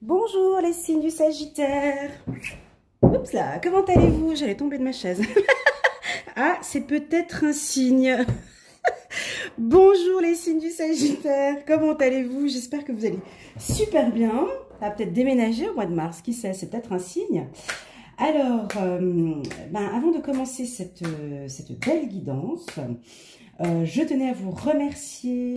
Bonjour les signes du Sagittaire. Oups là, comment allez-vous? J'allais tomber de ma chaise. Ah, c'est peut-être un signe. Bonjour les signes du Sagittaire, comment allez-vous? J'espère que vous allez super bien. Ça va peut-être déménager au mois de mars, qui sait, c'est peut-être un signe. Alors, avant de commencer cette belle guidance, je tenais à vous remercier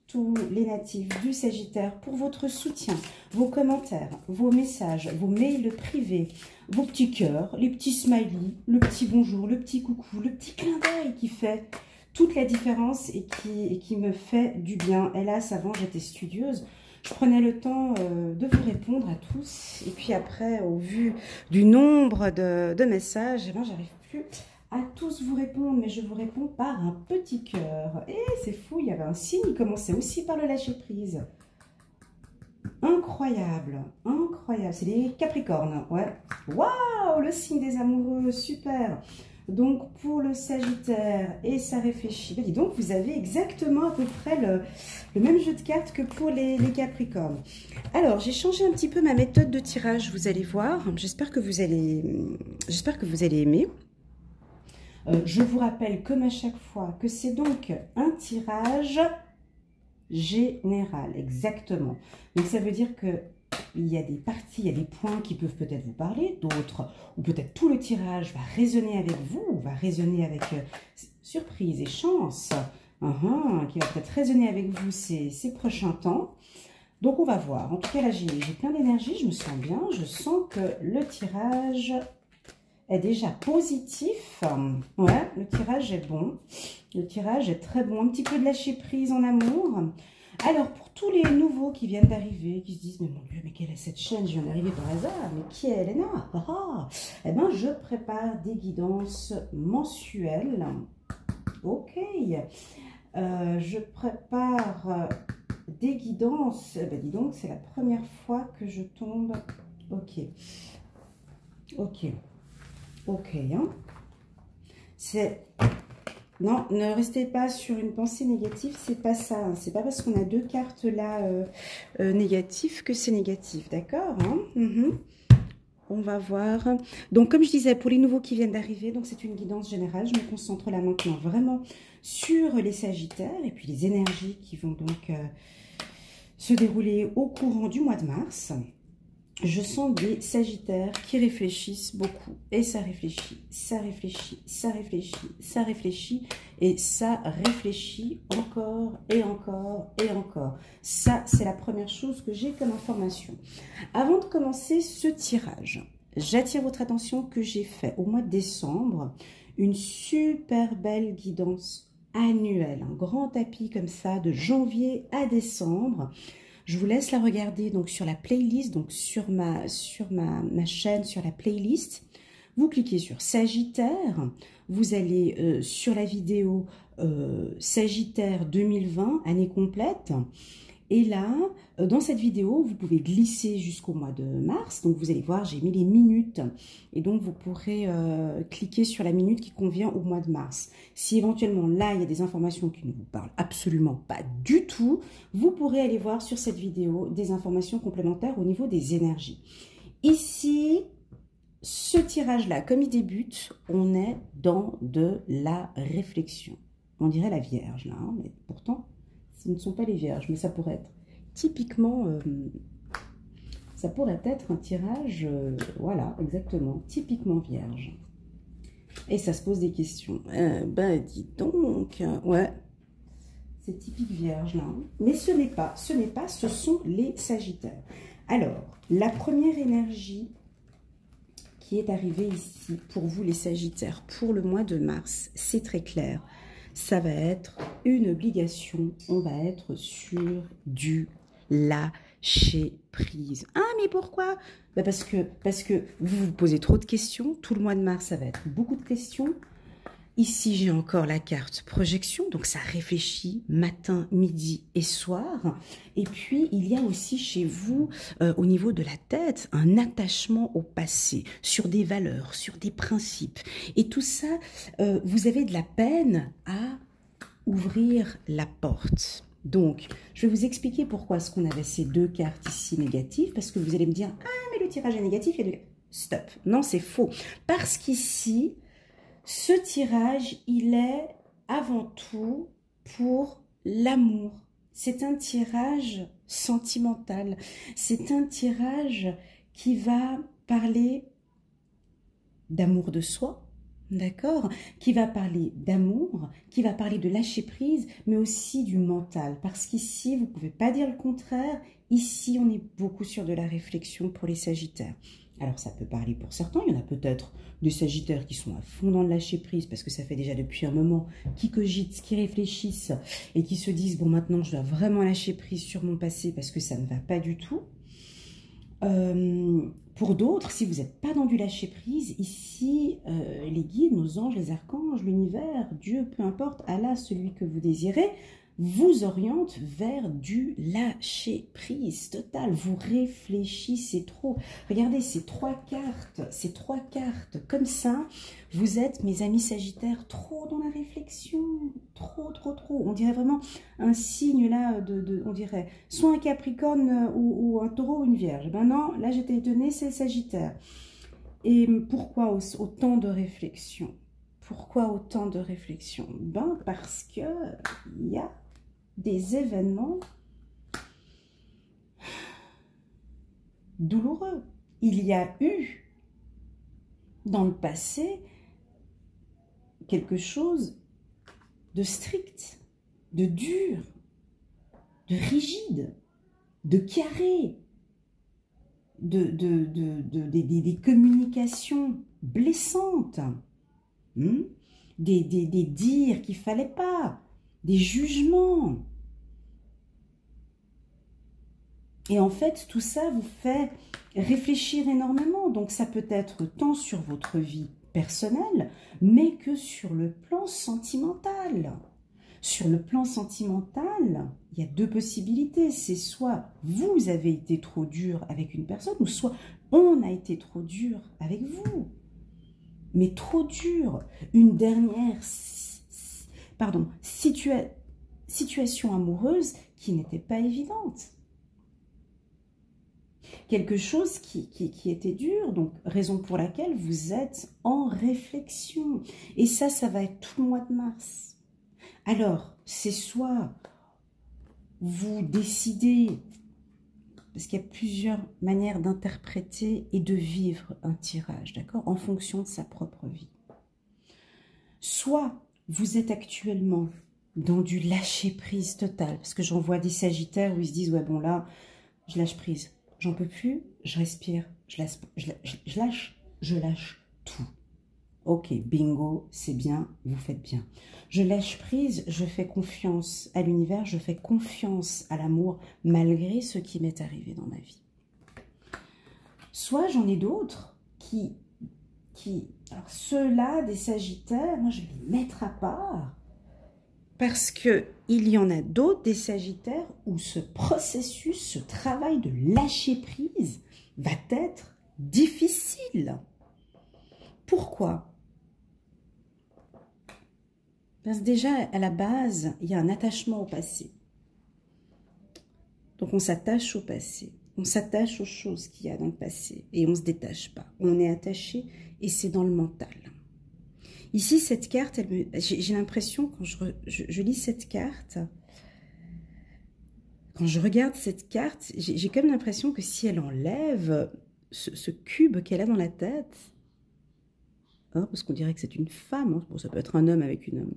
tous les natifs du Sagittaire pour votre soutien, vos commentaires, vos messages, vos mails privés, vos petits cœurs, les petits smileys, le petit bonjour, le petit coucou, le petit clin d'œil qui fait toute la différence et qui me fait du bien. Hélas, avant j'étais studieuse, je prenais le temps de vous répondre à tous et puis après, au vu du nombre de messages, eh ben, j'arrive plus à tous vous répondre, mais je vous réponds par un petit cœur. Et c'est fou, il y avait un signe, il commençait aussi par le lâcher prise. Incroyable, incroyable. C'est les Capricornes, ouais. Waouh, le signe des amoureux, super. Donc pour le Sagittaire, et ça réfléchit. Ben dis donc, vous avez exactement à peu près le même jeu de cartes que pour les Capricornes. Alors, j'ai changé un petit peu ma méthode de tirage, vous allez voir. J'espère que vous allez aimer. Je vous rappelle, comme à chaque fois, que c'est donc un tirage général, exactement. Donc, ça veut dire que il y a des parties, il y a des points qui peuvent peut-être vous parler, d'autres, ou peut-être tout le tirage va résonner avec vous, va résonner avec surprise et chance, qui va peut-être résonner avec vous ces prochains temps. Donc, on va voir. En tout cas, là, j'ai plein d'énergie, je me sens bien, je sens que le tirage est déjà positif. Ouais, le tirage est bon. Le tirage est très bon. Un petit peu de lâcher prise en amour. Alors, pour tous les nouveaux qui viennent d'arriver, qui se disent, mais mon Dieu, mais quelle est cette chaîne? Je viens d'arriver par hasard. Mais qui est Elena? Eh bien, je prépare des guidances mensuelles. Ok. Je prépare des guidances. Ben, dis donc, c'est la première fois que je tombe. Ok. Ok. Ok, hein. Non, ne restez pas sur une pensée négative, c'est pas ça. Hein. C'est pas parce qu'on a deux cartes là négatives que c'est négatif, d'accord, hein. On va voir. Donc, comme je disais, pour les nouveaux qui viennent d'arriver, donc c'est une guidance générale. Je me concentre là maintenant vraiment sur les Sagittaires et puis les énergies qui vont donc se dérouler au courant du mois de mars. Je sens des Sagittaires qui réfléchissent beaucoup. Et ça réfléchit, ça réfléchit, ça réfléchit, ça réfléchit. Et ça réfléchit encore et encore et encore. Ça, c'est la première chose que j'ai comme information. Avant de commencer ce tirage, j'attire votre attention que j'ai fait au mois de décembre une super belle guidance annuelle. Un grand tapis comme ça de janvier à décembre. Je vous laisse la regarder donc sur la playlist, donc sur ma chaîne, sur la playlist. Vous cliquez sur Sagittaire, vous allez sur la vidéo Sagittaire 2020, année complète. Et là, dans cette vidéo, vous pouvez glisser jusqu'au mois de mars. Donc, vous allez voir, j'ai mis les minutes. Et donc, vous pourrez cliquer sur la minute qui convient au mois de mars. Si éventuellement, là, il y a des informations qui ne vous parlent absolument pas du tout, vous pourrez aller voir sur cette vidéo des informations complémentaires au niveau des énergies. Ici, ce tirage-là, comme il débute, on est dans de la réflexion. On dirait la Vierge, là, hein, mais pourtant... Ce ne sont pas les vierges, mais ça pourrait être typiquement, ça pourrait être un tirage, voilà, exactement, typiquement vierge. Et ça se pose des questions. Ben, dis donc, ouais, c'est typique vierge, là. Hein. Mais ce n'est pas, ce sont les Sagittaires. Alors, la première énergie qui est arrivée ici, pour vous les Sagittaires, pour le mois de mars, c'est très clair. Ça va être une obligation, on va être sur du lâcher prise. Ah, mais pourquoi? Ben parce que vous vous posez trop de questions. Tout le mois de mars, ça va être beaucoup de questions. Ici, j'ai encore la carte projection, donc ça réfléchit matin, midi et soir. Et puis, il y a aussi chez vous, au niveau de la tête, un attachement au passé, sur des valeurs, sur des principes. Et tout ça, vous avez de la peine à ouvrir la porte. Donc, je vais vous expliquer pourquoi est-ce qu'on avait ces deux cartes ici négatives, parce que vous allez me dire, ah, mais le tirage est négatif, il y a deux... Stop, non, c'est faux. Parce qu'ici, ce tirage, il est avant tout pour l'amour. C'est un tirage sentimental. C'est un tirage qui va parler d'amour de soi, d'accord? Qui va parler d'amour, qui va parler de lâcher prise, mais aussi du mental. Parce qu'ici, vous ne pouvez pas dire le contraire. Ici, on est beaucoup sur de la réflexion pour les Sagittaires. Alors, ça peut parler pour certains. Il y en a peut-être des Sagittaires qui sont à fond dans le lâcher prise parce que ça fait déjà depuis un moment, qui cogitent, qui réfléchissent et qui se disent, bon, maintenant, je dois vraiment lâcher prise sur mon passé parce que ça ne va pas du tout. Pour d'autres, si vous n'êtes pas dans du lâcher prise, ici, les guides, nos anges, les archanges, l'univers, Dieu, peu importe, Allah, celui que vous désirez, vous oriente vers du lâcher prise total. Vous réfléchissez trop. Regardez ces trois cartes comme ça. Vous êtes, mes amis Sagittaires, trop dans la réflexion. Trop. On dirait vraiment un signe là, on dirait soit un Capricorne ou un Taureau ou une Vierge. Ben non, là j'étais étonnée, c'est le Sagittaire. Et pourquoi autant de réflexion? Pourquoi autant de réflexion? Ben parce que il y a des événements douloureux. Il y a eu dans le passé quelque chose de strict, de dur, de rigide, de carré, des communications blessantes, des dires qu'il ne fallait pas, des jugements. Et en fait, tout ça vous fait réfléchir énormément. Donc, ça peut être tant sur votre vie personnelle, mais que sur le plan sentimental. Sur le plan sentimental, il y a deux possibilités. C'est soit vous avez été trop dur avec une personne, ou soit on a été trop dur avec vous. Mais trop dur. Une dernière situation amoureuse qui n'était pas évidente. Quelque chose qui était dur, donc raison pour laquelle vous êtes en réflexion. Et ça va être tout le mois de mars. Alors, c'est soit vous décidez, parce qu'il y a plusieurs manières d'interpréter et de vivre un tirage, d'accord, en fonction de sa propre vie. Soit vous êtes actuellement dans du lâcher-prise total, parce que j'en vois des Sagittaires où ils se disent, ouais bon là, je lâche prise, j'en peux plus, je respire, je lâche tout. Ok, bingo, c'est bien, vous faites bien. Je lâche prise, je fais confiance à l'univers, je fais confiance à l'amour, malgré ce qui m'est arrivé dans ma vie. Soit j'en ai d'autres alors ceux-là, des Sagittaires, moi je vais les mettre à part, parce qu'il y en a d'autres des Sagittaires où ce processus, ce travail de lâcher prise va être difficile. Pourquoi? Parce que déjà, à la base, il y a un attachement au passé. Donc, on s'attache au passé. On s'attache aux choses qu'il y a dans le passé. Et on ne se détache pas. On est attaché et c'est dans le mental. Ici, cette carte, j'ai l'impression, quand je lis cette carte, quand je regarde cette carte, j'ai comme l'impression que si elle enlève ce cube qu'elle a dans la tête, hein, parce qu'on dirait que c'est une femme, hein, bon, ça peut être un homme avec une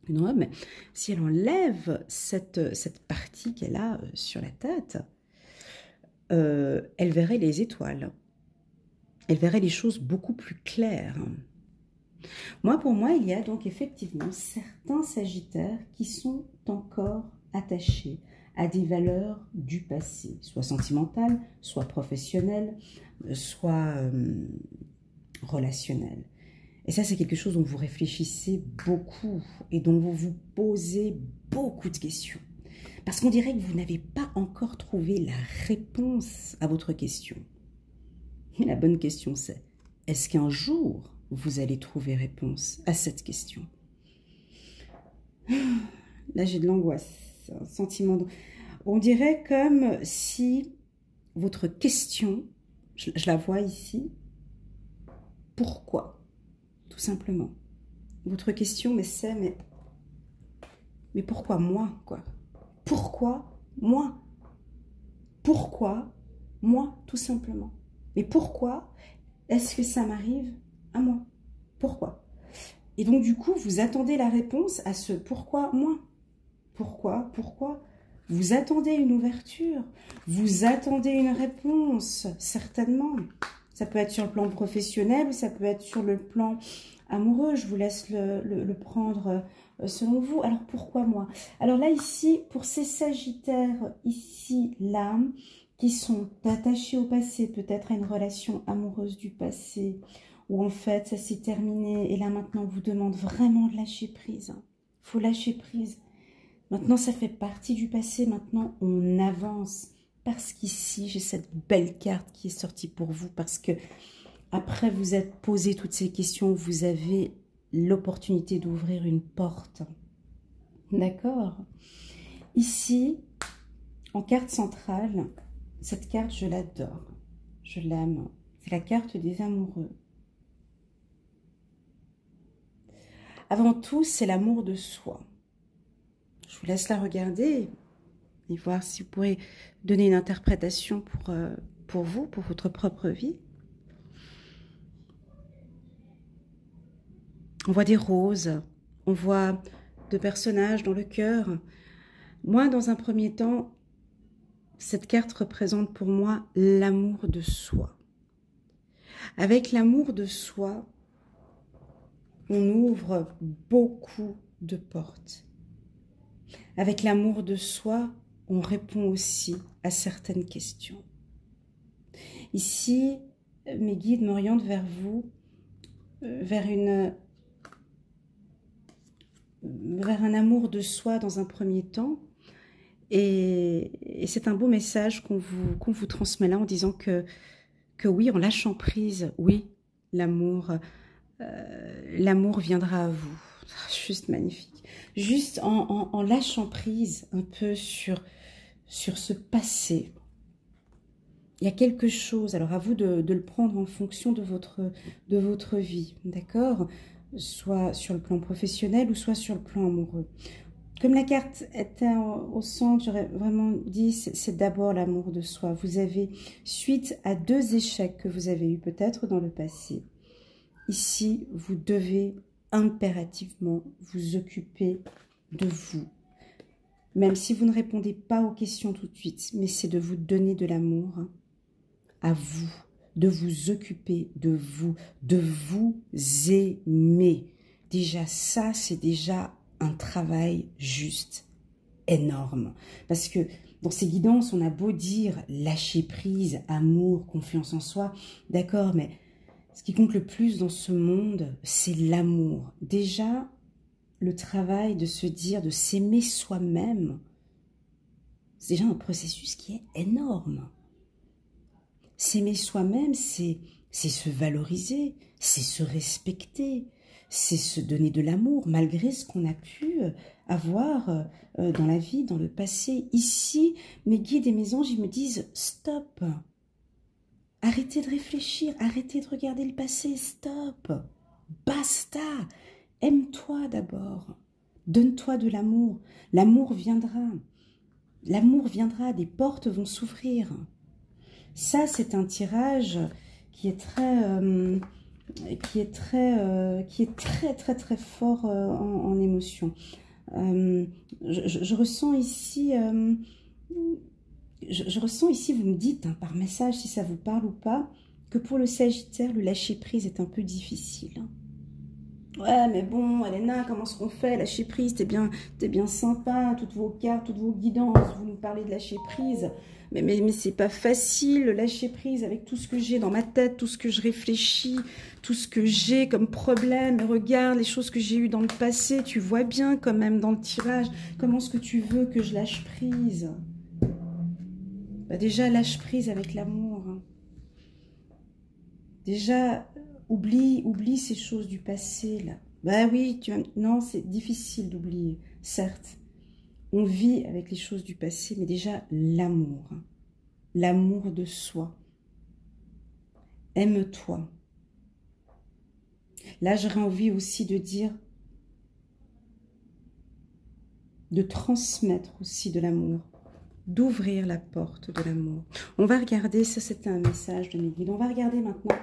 robe, mais si elle enlève cette partie qu'elle a sur la tête, elle verrait les étoiles. Elle verrait les choses beaucoup plus claires. Pour moi, il y a donc effectivement certains Sagittaires qui sont encore attachés à des valeurs du passé, soit sentimentales, soit professionnelles, soit relationnelles. Et ça, c'est quelque chose dont vous réfléchissez beaucoup et dont vous vous posez beaucoup de questions. Parce qu'on dirait que vous n'avez pas encore trouvé la réponse à votre question. Et la bonne question, c'est, est-ce qu'un jour, vous allez trouver réponse à cette question? Là, j'ai de l'angoisse. un sentiment on dirait comme si votre question, je la vois ici, pourquoi? Tout simplement. Votre question, mais pourquoi moi, quoi? Pourquoi moi? Pourquoi moi, tout simplement? Mais pourquoi est-ce que ça m'arrive à moi? Pourquoi? Et donc, du coup, vous attendez la réponse à ce pourquoi moi? Pourquoi? Vous attendez une ouverture, vous attendez une réponse, certainement. Ça peut être sur le plan professionnel ou ça peut être sur le plan amoureux. Je vous laisse le prendre selon vous. Alors, pourquoi moi? Alors là, ici, pour ces sagittaires, ici, là, qui sont attachés au passé, peut-être à une relation amoureuse du passé, où en fait, ça s'est terminé et là, maintenant, on vous demande vraiment de lâcher prise. Il faut lâcher prise. Maintenant, ça fait partie du passé. Maintenant, on avance. Parce qu'ici, j'ai cette belle carte qui est sortie pour vous. Parce que après vous êtes posé toutes ces questions, vous avez l'opportunité d'ouvrir une porte. D'accord? Ici, en carte centrale, cette carte, je l'adore. Je l'aime. C'est la carte des amoureux. Avant tout, c'est l'amour de soi. Je vous laisse la regarder et voir si vous pourrez donner une interprétation pour vous, pour votre propre vie. On voit des roses, on voit deux personnages dans le cœur. Moi, dans un premier temps, cette carte représente pour moi l'amour de soi. Avec l'amour de soi, on ouvre beaucoup de portes. Avec l'amour de soi, on répond aussi à certaines questions. Ici, mes guides m'orientent vers vous, vers un amour de soi dans un premier temps. Et c'est un beau message qu'on vous transmet là en disant que oui, en lâchant prise, oui, l'amour viendra à vous. Juste magnifique. Juste en lâchant prise un peu sur ce passé. Il y a quelque chose, alors à vous de le prendre en fonction de votre vie, d'accord? Soit sur le plan professionnel ou soit sur le plan amoureux. Comme la carte était au centre, j'aurais vraiment dit, c'est d'abord l'amour de soi. Vous avez, suite à 2 échecs que vous avez eus peut-être dans le passé, ici, vous devez impérativement vous occuper de vous. Même si vous ne répondez pas aux questions tout de suite, mais c'est de vous donner de l'amour à vous, de vous occuper de vous aimer. Déjà, ça, c'est déjà un travail juste énorme. Parce que dans ces guidances, on a beau dire lâcher prise, amour, confiance en soi, d'accord, mais ce qui compte le plus dans ce monde, c'est l'amour. Déjà, le travail de se dire, de s'aimer soi-même, c'est déjà un processus qui est énorme. S'aimer soi-même, c'est se valoriser, c'est se respecter, c'est se donner de l'amour malgré ce qu'on a pu avoir dans la vie, dans le passé. Ici, mes guides et mes anges, ils me disent stop. Arrêtez de réfléchir, arrêtez de regarder le passé, stop. Basta. Aime-toi d'abord. Donne-toi de l'amour. L'amour viendra. L'amour viendra, des portes vont s'ouvrir. Ça, c'est un tirage qui est très fort en émotion. Je ressens ici, je ressens ici, vous me dites hein, par message si ça vous parle ou pas, que pour le Sagittaire, le lâcher prise est un peu difficile. Ouais, mais bon, Elena, comment est-ce qu'on fait? Lâcher prise, t'es bien sympa, toutes vos cartes, toutes vos guidances, vous nous parlez de lâcher prise. Mais c'est pas facile, lâcher prise avec tout ce que j'ai dans ma tête, tout ce que je réfléchis, tout ce que j'ai comme problème. Regarde les choses que j'ai eues dans le passé, tu vois bien quand même dans le tirage, comment est-ce que tu veux que je lâche prise? Bah déjà, lâche prise avec l'amour. Hein. Déjà... Oublie ces choses du passé, là. Bah oui, non, c'est difficile d'oublier, certes. on vit avec les choses du passé, mais déjà l'amour. L'amour de soi. Aime-toi. Là, j'aurais envie aussi de dire, de transmettre aussi de l'amour, d'ouvrir la porte de l'amour. On va regarder, ça c'était un message de mes guides, on va regarder maintenant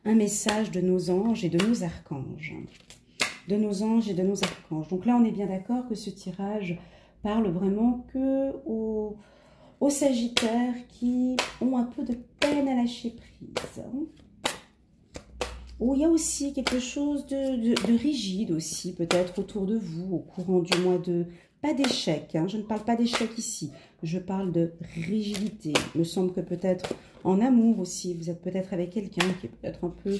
un message de nos anges et de nos archanges. De nos anges et de nos archanges. Donc là, on est bien d'accord que ce tirage parle vraiment que aux Sagittaires qui ont un peu de peine à lâcher prise. Ou il y a aussi quelque chose de rigide aussi, peut-être autour de vous, au courant du mois de... Pas d'échec, hein, je ne parle pas d'échec ici, je parle de rigidité. Il me semble que peut-être en amour aussi, vous êtes peut-être avec quelqu'un qui est peut-être un peu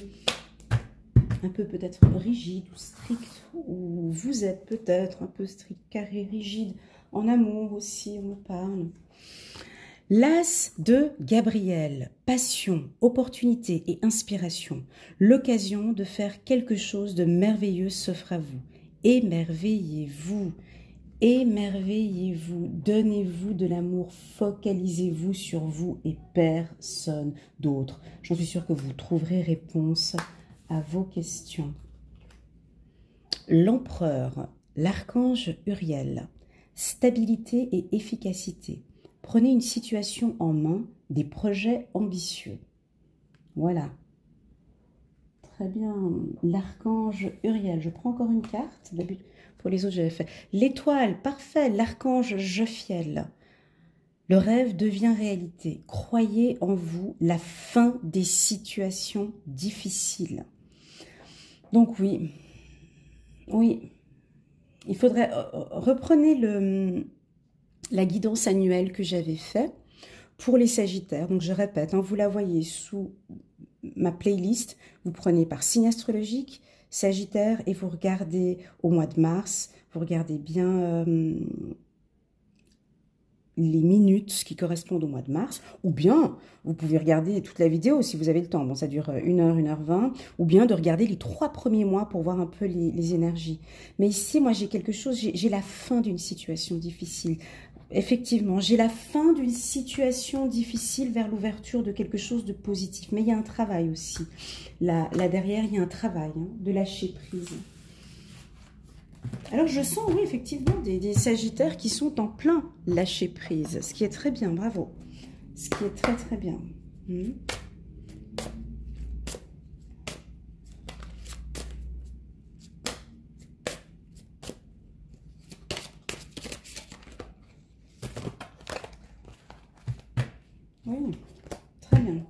peut-être rigide ou strict, ou vous êtes peut-être un peu strict, carré, rigide. En amour aussi, on me parle. L'as de Gabriel, passion, opportunité et inspiration. L'occasion de faire quelque chose de merveilleux s'offre à vous. Émerveillez-vous, émerveillez-vous, donnez-vous de l'amour, focalisez-vous sur vous et personne d'autre. J'en suis sûre que vous trouverez réponse à vos questions. L'empereur, l'archange Uriel, stabilité et efficacité. Prenez une situation en main, des projets ambitieux. Voilà. Très bien. L'archange Uriel. Je prends encore une carte. Pour les autres, j'avais fait. L'étoile, parfait. L'archange Jophiel. Le rêve devient réalité. Croyez en vous, la fin des situations difficiles. Donc oui. Oui. Il faudrait... reprenez la guidance annuelle que j'avais faite pour les Sagittaires. Donc je répète, hein, vous la voyez sous ma playlist, vous prenez par signe astrologique, Sagittaire, et vous regardez au mois de mars, vous regardez bien les minutes qui correspondent au mois de mars, ou bien vous pouvez regarder toute la vidéo si vous avez le temps, bon ça dure 1h, 1h20, ou bien de regarder les 3 premiers mois pour voir un peu les énergies. Mais ici, moi j'ai quelque chose, j'ai la fin d'une situation difficile. Effectivement, j'ai la fin d'une situation difficile vers l'ouverture de quelque chose de positif. Mais il y a un travail aussi. Là derrière, il y a un travail, hein, de lâcher prise. Alors, je sens, oui, effectivement, des Sagittaires qui sont en plein lâcher prise. Ce qui est très bien, bravo. Ce qui est très, très bien. Oui, très bien.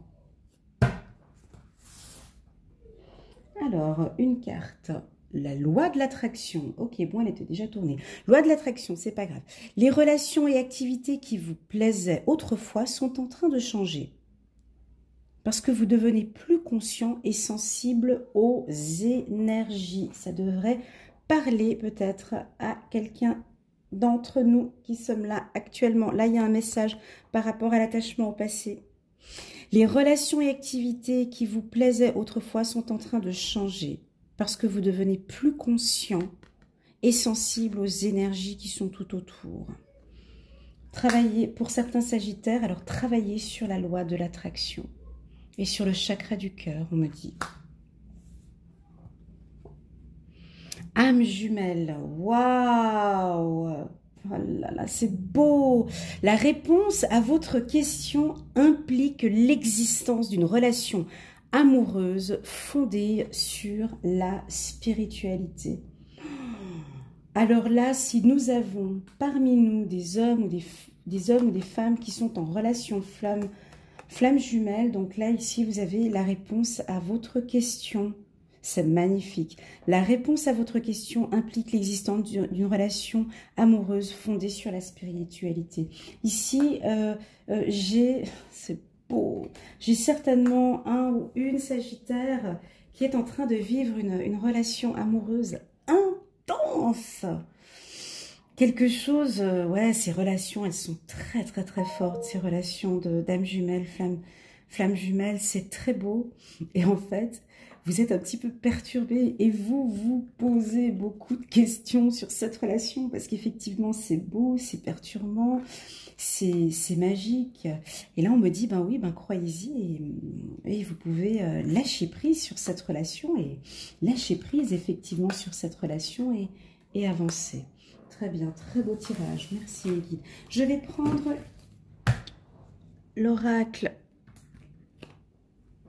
Alors, une carte, la loi de l'attraction. Ok, bon, elle était déjà tournée. Loi de l'attraction, c'est pas grave. Les relations et activités qui vous plaisaient autrefois sont en train de changer. Parce que vous devenez plus conscient et sensible aux énergies. Ça devrait parler peut-être à quelqu'un d'entre nous qui sommes là actuellement. Là, il y a un message par rapport à l'attachement au passé. Les relations et activités qui vous plaisaient autrefois sont en train de changer parce que vous devenez plus conscient et sensible aux énergies qui sont tout autour. Travaillez, pour certains Sagittaires, alors travaillez sur la loi de l'attraction et sur le chakra du cœur, on me dit. Âme jumelle, waouh! Oh là là, c'est beau. La réponse à votre question implique l'existence d'une relation amoureuse fondée sur la spiritualité. Alors là, si nous avons parmi nous des hommes ou des femmes qui sont en relation flamme jumelle, donc là, ici, vous avez la réponse à votre question. C'est magnifique. La réponse à votre question implique l'existence d'une relation amoureuse fondée sur la spiritualité. Ici, c'est beau, j'ai certainement un ou une Sagittaire qui est en train de vivre une relation amoureuse intense. Quelque chose, ouais, ces relations, elles sont très, très, très fortes, ces relations d'âme jumelle, flamme jumelle, c'est très beau. Et en fait, vous êtes un petit peu perturbé et vous vous posez beaucoup de questions sur cette relation parce qu'effectivement c'est beau, c'est perturbant, c'est magique. Et là on me dit ben oui, ben croyez-y et vous pouvez lâcher prise sur cette relation et lâcher prise effectivement sur cette relation et avancer. Très bien, très beau tirage, merci mes guides. Je vais prendre l'oracle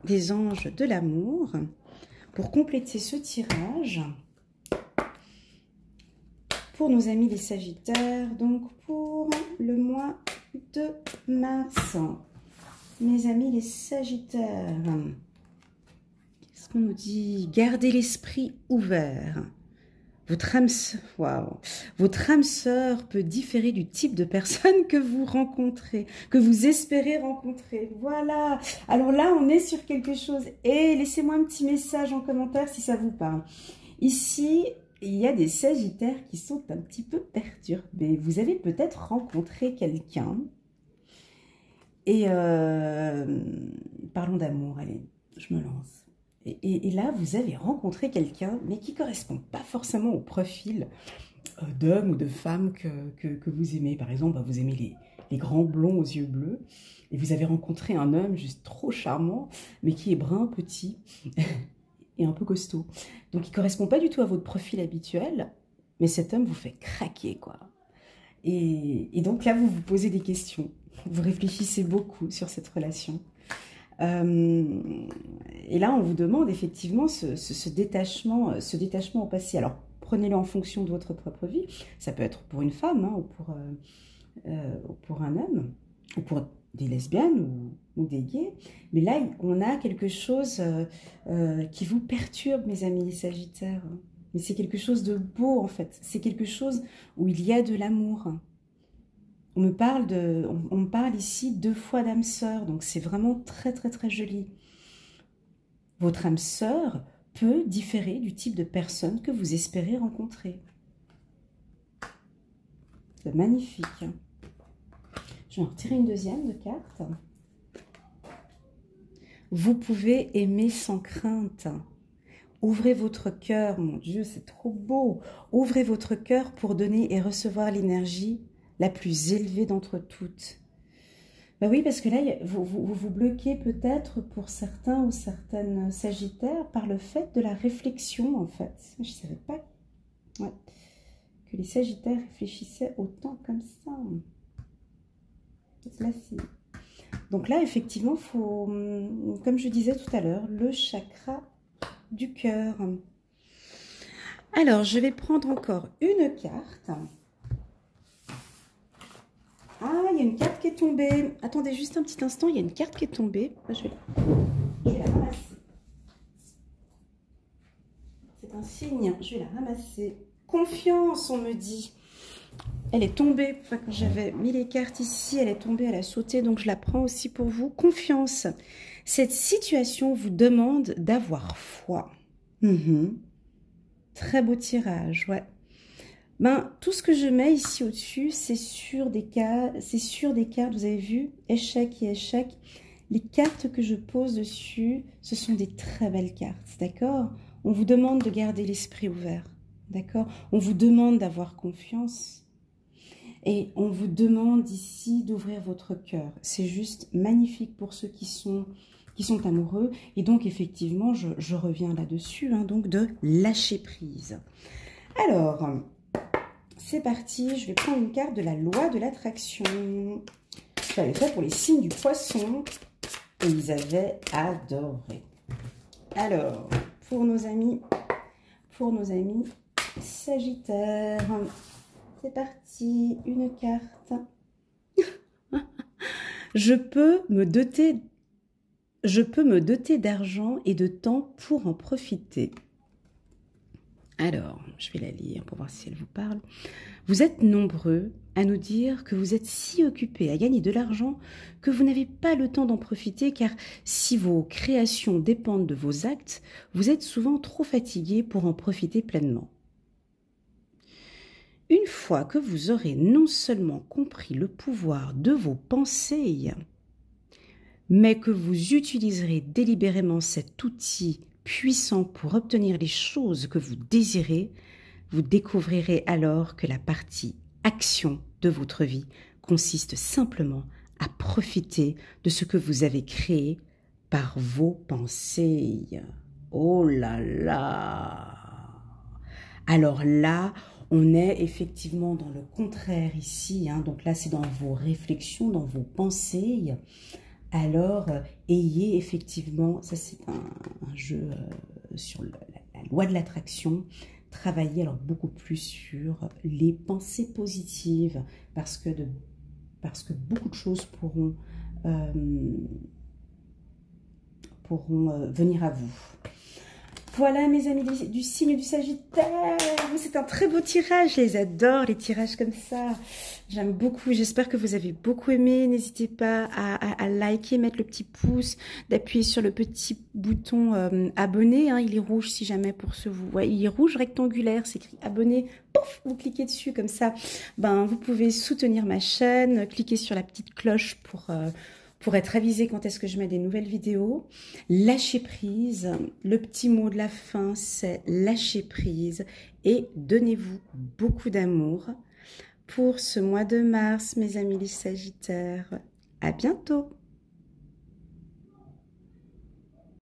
des anges de l'amour pour compléter ce tirage pour nos amis les Sagittaires, donc pour le mois de mars. Mes amis les Sagittaires, qu'est-ce qu'on nous dit? Gardez l'esprit ouvert. Votre âme sœur peut différer du type de personne que vous rencontrez, que vous espérez rencontrer. Voilà. Alors là, on est sur quelque chose. Et laissez-moi un petit message en commentaire si ça vous parle. Ici, il y a des Sagittaires qui sont un petit peu perturbés. Vous avez peut-être rencontré quelqu'un. Et parlons d'amour, allez, je me lance. Et là, vous avez rencontré quelqu'un, mais qui ne correspond pas forcément au profil d'homme ou de femme que vous aimez. Par exemple, vous aimez les grands blonds aux yeux bleus, et vous avez rencontré un homme juste trop charmant, mais qui est brun, petit et un peu costaud. Donc, il ne correspond pas du tout à votre profil habituel, mais cet homme vous fait craquer, quoi. Et donc là, vous vous posez des questions. Vous réfléchissez beaucoup sur cette relation. Et là, on vous demande effectivement ce détachement au passé. Alors, prenez-le en fonction de votre propre vie. Ça peut être pour une femme, hein, ou pour un homme, ou pour des lesbiennes ou des gays. Mais là, on a quelque chose qui vous perturbe, mes amis les Sagittaires. Mais c'est quelque chose de beau, en fait. C'est quelque chose où il y a de l'amour. On me parle ici 2 fois d'âme sœur, donc c'est vraiment très très très joli. Votre âme sœur peut différer du type de personne que vous espérez rencontrer. C'est magnifique. Je vais en retirer une deuxième de carte. Vous pouvez aimer sans crainte. Ouvrez votre cœur, mon Dieu, c'est trop beau. Ouvrez votre cœur pour donner et recevoir l'énergie la plus élevée d'entre toutes. Ben oui, parce que là, vous bloquez peut-être pour certains ou certaines Sagittaires par le fait de la réflexion, en fait. Je ne savais pas que les Sagittaires réfléchissaient autant comme ça. Là, donc là, effectivement, il faut, comme je disais tout à l'heure, le chakra du cœur. Alors, je vais prendre encore une carte. Ah, il y a une carte qui est tombée. Attendez juste un petit instant, il y a une carte qui est tombée. Je vais la ramasser. C'est un signe, je vais la ramasser. Confiance, on me dit. Elle est tombée, enfin, quand j'avais mis les cartes ici, elle est tombée, elle a sauté, donc je la prends aussi pour vous. Confiance. Cette situation vous demande d'avoir foi. Très beau tirage, ouais. Ben, tout ce que je mets ici au-dessus, c'est sur des cartes, vous avez vu, échec et échec. Les cartes que je pose dessus, ce sont des très belles cartes, d'accord? On vous demande de garder l'esprit ouvert, d'accord? On vous demande d'avoir confiance. Et on vous demande ici d'ouvrir votre cœur. C'est juste magnifique pour ceux qui sont amoureux. Et donc, effectivement, je reviens là-dessus, hein, donc de lâcher prise. Alors... c'est parti, je vais prendre une carte de la loi de l'attraction. J'avais fait pour les signes du poisson et ils avaient adoré. Alors, pour nos amis Sagittaires, c'est parti, une carte. Je peux me doter d'argent et de temps pour en profiter. Alors, je vais la lire pour voir si elle vous parle. Vous êtes nombreux à nous dire que vous êtes si occupés à gagner de l'argent que vous n'avez pas le temps d'en profiter, car si vos créations dépendent de vos actes, vous êtes souvent trop fatigués pour en profiter pleinement. Une fois que vous aurez non seulement compris le pouvoir de vos pensées, mais que vous utiliserez délibérément cet outil puissant pour obtenir les choses que vous désirez, vous découvrirez alors que la partie action de votre vie consiste simplement à profiter de ce que vous avez créé par vos pensées. Oh là là! Alors là, on est effectivement dans le contraire ici. Donc là, c'est dans vos réflexions, dans vos pensées. Alors, ayez effectivement, ça c'est un jeu sur la loi de l'attraction. Travaillez alors beaucoup plus sur les pensées positives parce que beaucoup de choses pourront venir à vous. Voilà mes amis du signe du Sagittaire, c'est un très beau tirage, je les adore les tirages comme ça, j'aime beaucoup, j'espère que vous avez beaucoup aimé, n'hésitez pas à liker, mettre le petit pouce, d'appuyer sur le petit bouton abonner, il est rouge si jamais pour ceux vous voyez, il est rouge rectangulaire, c'est écrit abonner, pouf, vous cliquez dessus comme ça, vous pouvez soutenir ma chaîne, cliquez sur la petite cloche pour être avisé quand est-ce que je mets des nouvelles vidéos. Lâchez prise. Le petit mot de la fin, c'est lâcher prise. Et donnez-vous beaucoup d'amour pour ce mois de mars, mes amis les Sagittaires. À bientôt.